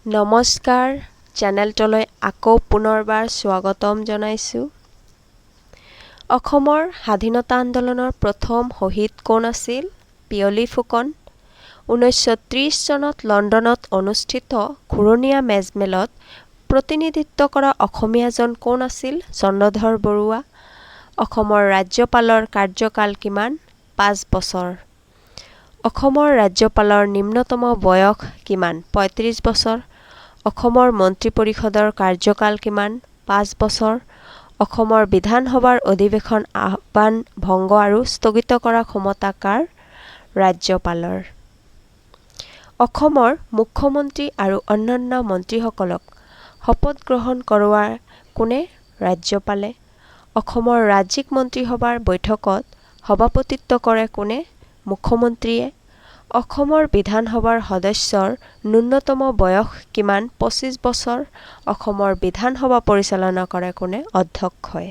নমস্কাৰ চেনেলটোলৈ আকৌ পুনৰবাৰ স্বাগতম জনাইছোঁ। অসমৰ স্বাধীনতা আন্দোলনৰ প্ৰথম শহীদ কোন আছিল? পিয়লি ফুকন। 1930 চনত লণ্ডনত অনুষ্ঠিত ঘূৰণীয়া মেজমেলত প্ৰতিনিধিত্ব কৰা অসমীয়াজন কোন আছিল? চন্দ্ৰধৰ বৰুৱা। অসমৰ ৰাজ্যপালৰ কাৰ্যকাল কিমান? 5 বছৰ। অসমৰ ৰাজ্যপালৰ নিম্নতম বয়স কিমান? 35 বছৰ। অসমৰ মন্ত্ৰী পৰিষদৰ কাৰ্যকাল কিমান? 5 বছৰ। অসমৰ বিধানসভাৰ অধিৱেশন আহ্বান ভংগ আৰু স্থগিত কৰা ক্ষমতা কাৰ? ৰাজ্যপালৰ। অসমৰ মুখ্যমন্ত্ৰী আৰু অন্যান্য মন্ত্ৰীসকলক শপত গ্ৰহণ কৰোৱাৰ কোনে? ৰাজ্যপালে। অসমৰ ৰাজ্যিক মন্ত্ৰীসভাৰ বৈঠকত সভাপতিত্ব কৰে কোনে? মুখ্যমন্ত্ৰীয়ে। অসমৰ বিধানসভাৰ সদস্যৰ ন্যূনতম বয়স কিমান? 25 বছৰ। অসমৰ বিধানসভা পৰিচালনা কৰে কোনে? অধ্যক্ষই।